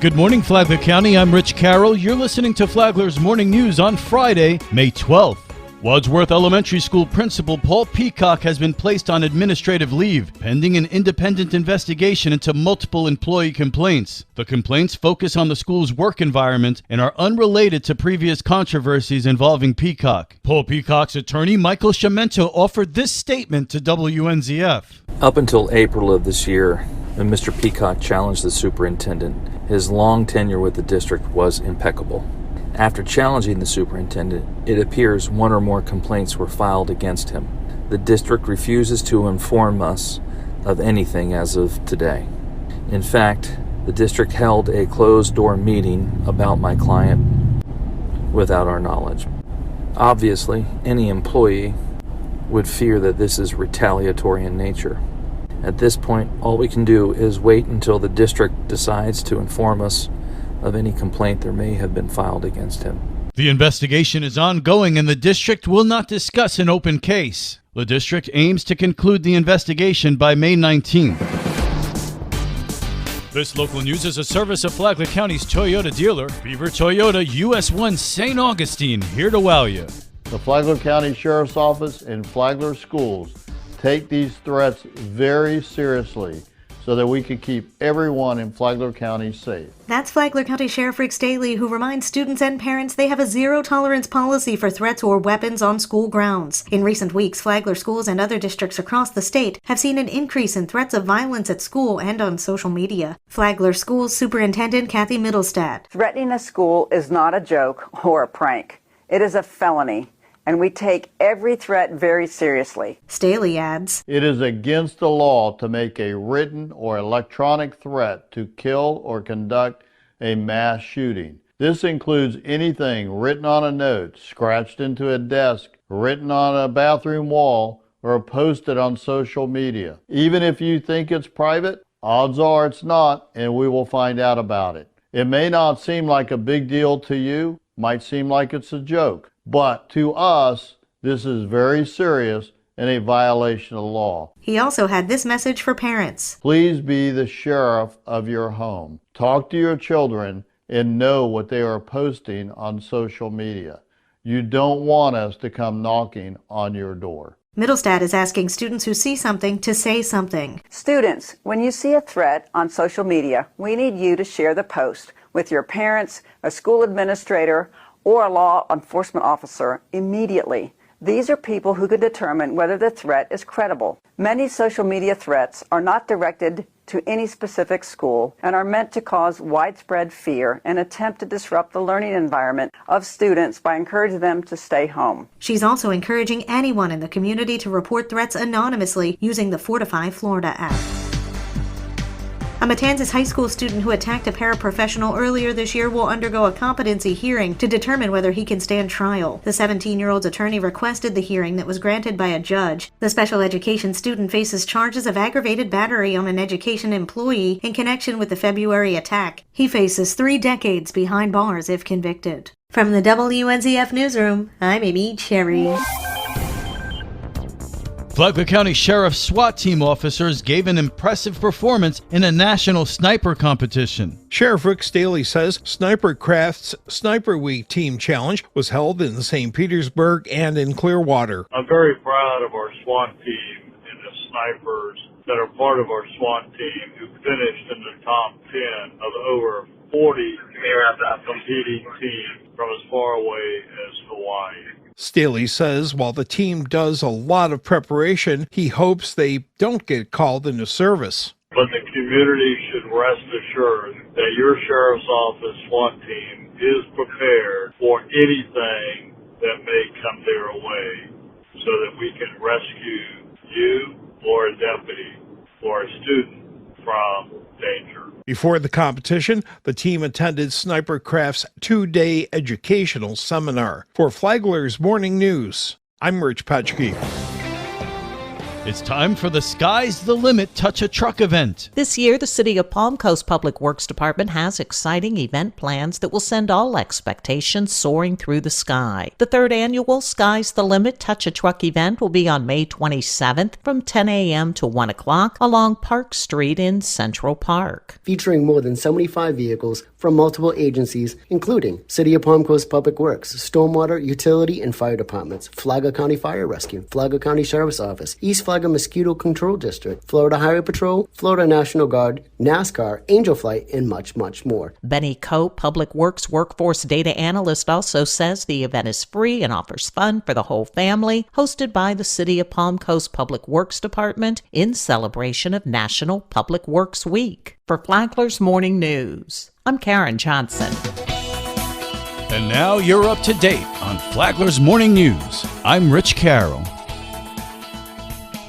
Good morning, Flagler County. I'm Rich Carroll. You're listening to Flagler's Morning News on Friday, May 12th. Wadsworth Elementary School Principal Paul Peacock has been placed on administrative leave, pending an independent investigation into multiple employee complaints. The complaints focus on the school's work environment and are unrelated to previous controversies involving Peacock. Paul Peacock's attorney, Michael Sciamento, offered this statement to WNZF. Up until April of this year, when Mr. Peacock challenged the superintendent, his long tenure with the district was impeccable. After challenging the superintendent, it appears one or more complaints were filed against him. The district refuses to inform us of anything as of today. In fact, the district held a closed-door meeting about my client without our knowledge. Obviously, any employee would fear that this is retaliatory in nature. At this point, all we can do is wait until the district decides to inform us of any complaint there may have been filed against him. The investigation is ongoing and the district will not discuss an open case. The district aims to conclude the investigation by May 19th. This local news is a service of Flagler County's Toyota dealer, Beaver Toyota US 1 St. Augustine, here to wow you. The Flagler County Sheriff's Office and Flagler Schools take these threats very seriously so that we can keep everyone in Flagler County safe. That's Flagler County Sheriff Rick Staley, who reminds students and parents they have a zero-tolerance policy for threats or weapons on school grounds. In recent weeks, Flagler schools and other districts across the state have seen an increase in threats of violence at school and on social media. Flagler Schools Superintendent Kathy Middlestad. Threatening a school is not a joke or a prank. It is a felony, and we take every threat very seriously. Staley adds, It is against the law to make a written or electronic threat to kill or conduct a mass shooting. This includes anything written on a note, scratched into a desk, written on a bathroom wall, or posted on social media. Even if you think it's private, odds are it's not, and we will find out about it. It may not seem like a big deal to you, might seem like it's a joke. But to us, this is very serious and a violation of the law. He also had this message for parents. Please be the sheriff of your home. Talk to your children and know what they are posting on social media. You don't want us to come knocking on your door. Middlestad is asking students who see something to say something. Students, when you see a threat on social media, we need you to share the post with your parents, a school administrator, or a law enforcement officer immediately. These are people who can determine whether the threat is credible. Many social media threats are not directed to any specific school and are meant to cause widespread fear and attempt to disrupt the learning environment of students by encouraging them to stay home. She's also encouraging anyone in the community to report threats anonymously using the Fortify Florida app. A Matanzas high school student who attacked a paraprofessional earlier this year will undergo a competency hearing to determine whether he can stand trial. The 17-year-old's attorney requested the hearing that was granted by a judge. The special education student faces charges of aggravated battery on an education employee in connection with the February attack. He faces 3 decades behind bars if convicted. From the WNZF Newsroom, I'm Amy Cherry. Flagler County Sheriff's SWAT team officers gave an impressive performance in a national sniper competition. Sheriff Rick Staley says Sniper Craft's Sniper Week Team Challenge was held in St. Petersburg and in Clearwater. I'm very proud of our SWAT team and the snipers that are part of our SWAT team who finished in the top 10 of over 40 competing teams from as far away as Hawaii. Staley says while the team does a lot of preparation, he hopes they don't get called into service. But the community should rest assured that your Sheriff's Office SWAT team is prepared for anything that may come their way so that we can rescue you or a deputy or a student from danger. Before the competition, the team attended Sniper Craft's 2-day educational seminar. For Flagler's Morning News, I'm Rich Patchke. It's time for the Sky's the Limit Touch a Truck event. This year, the City of Palm Coast Public Works Department has exciting event plans that will send all expectations soaring through the sky. The 3rd annual Sky's the Limit Touch a Truck event will be on May 27th from 10 a.m. to 1 o'clock along Park Street in Central Park. Featuring more than 75 vehicles from multiple agencies, including City of Palm Coast Public Works, Stormwater, Utility, and Fire Departments, Flagler County Fire Rescue, Flagler County Sheriff's Office, East Flagler Mosquito Control District, Florida Highway Patrol, Florida National Guard, NASCAR, Angel Flight, and much, much more. Benny Cope, Public Works Workforce Data Analyst, also says the event is free and offers fun for the whole family, hosted by the City of Palm Coast Public Works Department in celebration of National Public Works Week. For Flagler's Morning News, I'm Karen Johnson. And now you're up to date on Flagler's Morning News. I'm Rich Carroll.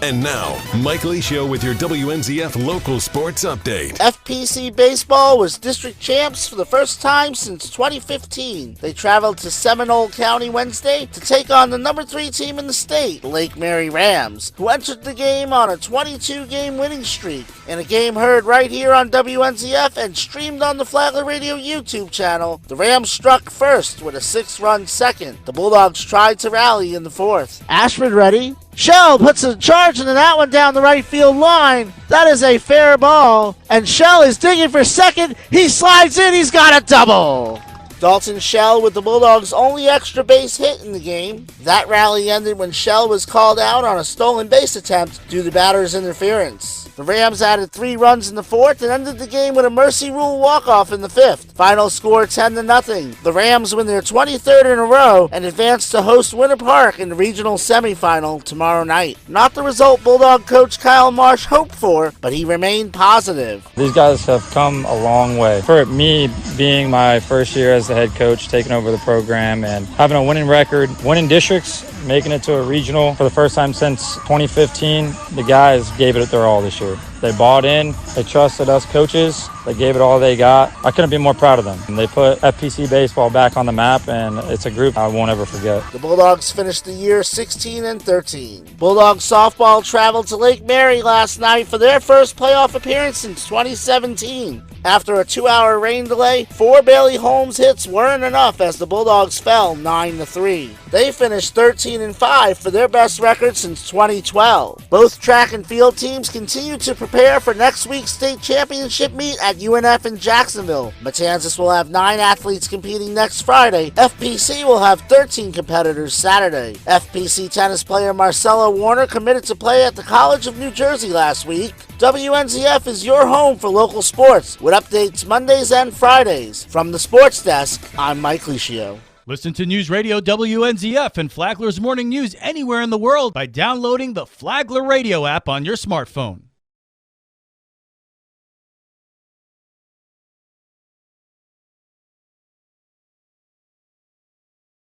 And now, Mike Licio with your WNZF local sports update. FPC Baseball was district champs for the first time since 2015. They traveled to Seminole County Wednesday to take on the number 3 team in the state, the Lake Mary Rams, who entered the game on a 22-game winning streak. In a game heard right here on WNZF and streamed on the Flagler Radio YouTube channel, the Rams struck first with a 6-run second. The Bulldogs tried to rally in the 4th. Ashford ready. Shell puts a charge into that one down the right field line. That is a fair ball. And Shell is digging for second. He slides in. He's got a double. Dalton Shell with the Bulldogs' only extra base hit in the game. That rally ended when Shell was called out on a stolen base attempt due to batter's interference. The Rams added 3 runs in the 4th and ended the game with a mercy rule walk-off in the 5th. Final score 10-0. The Rams win their 23rd in a row and advance to host Winter Park in the regional semifinal tomorrow night. Not the result Bulldog coach Kyle Marsh hoped for, but he remained positive. These guys have come a long way. For me, being my first year as the head coach, taking over the program and having a winning record, winning districts, making it to a regional for the first time since 2015, the guys gave it their all this year. They bought in, they trusted us coaches, they gave it all they got. I couldn't be more proud of them. And they put FPC baseball back on the map, and it's a group I won't ever forget. The Bulldogs finished the year 16-13. Bulldogs softball traveled to Lake Mary last night for their first playoff appearance since 2017. After a 2-hour rain delay, 4 Bailey Holmes hits weren't enough as the Bulldogs fell 9-3. They finished 13-5 for their best record since 2012. Both track and field teams continue to prepare for next week's state championship meet at UNF in Jacksonville. Matanzas will have 9 athletes competing next Friday. FPC will have 13 competitors Saturday. FPC tennis player Marcella Warner committed to play at the College of New Jersey last week. WNZF is your home for local sports, with updates Mondays and Fridays. From the Sports Desk, I'm Mike Licio. Listen to News Radio WNZF and Flagler's Morning News anywhere in the world by downloading the Flagler Radio app on your smartphone.